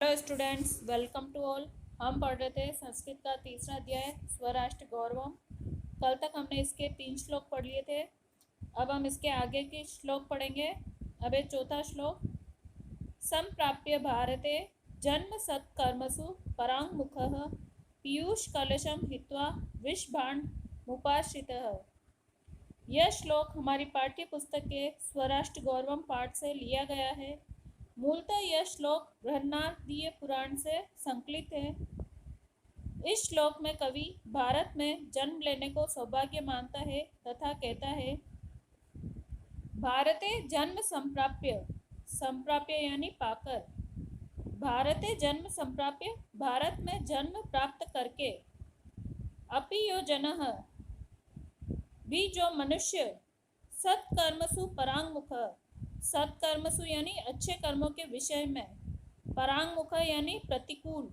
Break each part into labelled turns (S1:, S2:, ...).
S1: Hello students, welcome to all. हम पढ़ रहे थे संस्कृत का तीसरा अध्याय स्वराष्ट्र गौरवम। कल तक हमने इसके 3 श्लोक पढ़ लिए थे। अब हम इसके आगे के श्लोक पढ़ेंगे। अब ये चौथा श्लोक। संप्राप्य भारते जन्म सत्कर्मसु परांगमुखः पीयूष कलशम हित्वा विषभाण्डमुपाश्रितः। यह श्लोक हमारी पाठ्य पुस्तक के स्वराष्ट्र गौरवम पाठ से लिया गया है। मूलतः यह श्लोक बृहन्नादीय पुराण से संकलित है। इस श्लोक में कवि भारत में जन्म लेने को सौभाग्य मानता है तथा कहता है, भारते जन्म संप्राप्य, संप्राप्य यानी पाकर, भारते जन्म संप्राप्य, भारत में जन्म प्राप्त करके, अपि यो जनः, भी जो मनुष्य, सत्कर्मसु परांगमुख, सत्कर्मसु यानी अच्छे कर्मों के विषय में, परांगमुख यानी प्रतिकूल,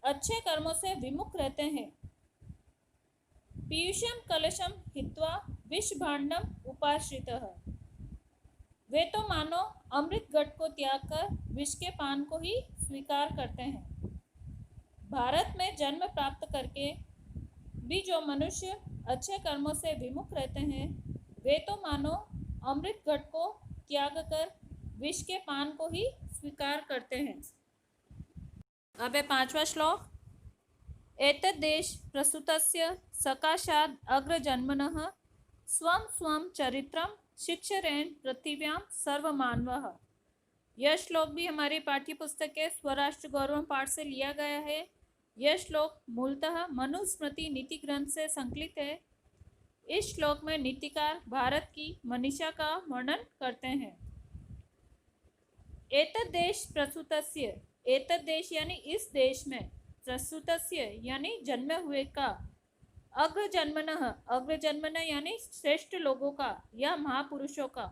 S1: अच्छे कर्मों से विमुख रहते हैं, पीयूषम कलशम हित्वा विषभाण्डम उपाश्रितः, वे तो मानो अमृत घट को त्याग कर विष के पान को ही स्वीकार करते हैं। भारत में जन्म प्राप्त करके भी जो मनुष्य अच्छे कर्मों से विमुख रहते हैं, वे तो मानो अमृत घट को त्याग कर विष के पान को ही स्वीकार करते हैं। अब है 5वां श्लोक। एतद्देश प्रसूतस्य सकाशाद अग्रजन्मनः स्वं स्वं चरित्रम शिक्षरेण पृथिव्यां सर्वमानवः। यह श्लोक भी हमारी पाठ्य पुस्तक के स्वराष्ट्र गौरवम पाठ से लिया गया है। यह श्लोक मूलतः मनुस्मृति नीति ग्रंथ से संकलित है। इस श्लोक में नीतिकार भारत की मनीषा का वर्णन करते हैं। एतद्देश प्रसूतस्य, एतद्देश यानी इस देश में, प्रसूतस्य यानी जन्मे हुए का, अग्रजन्मनः, अग्रजन्मन यानी श्रेष्ठ लोगों का या महापुरुषों का,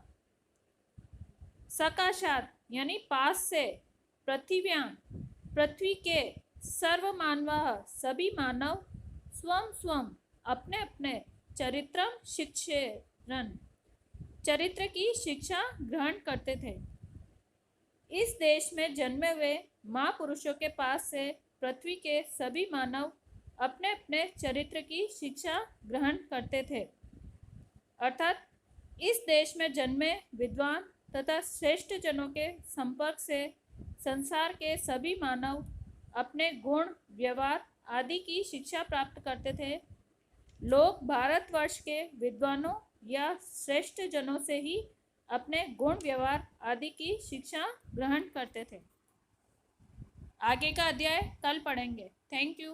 S1: सकाशात यानी पास से, पृथिव्यां पृथ्वी के, सर्वमानवः सभी मानव, स्वं स्वं अपने अपने, चरित्रम शिक्षेरन चरित्र की शिक्षा ग्रहण करते थे। इस देश में जन्मे हुए महापुरुषों के पास से पृथ्वी के सभी मानव अपने अपने चरित्र की शिक्षा ग्रहण करते थे। अर्थात इस देश में जन्मे विद्वान तथा श्रेष्ठ जनों के संपर्क से संसार के सभी मानव अपने गुण, व्यवहार आदि की शिक्षा प्राप्त करते थे। लोग भारतवर्ष के विद्वानों या श्रेष्ठ जनों से ही अपने गुण, व्यवहार आदि की शिक्षा ग्रहण करते थे। आगे का अध्याय कल पढ़ेंगे। Thank you.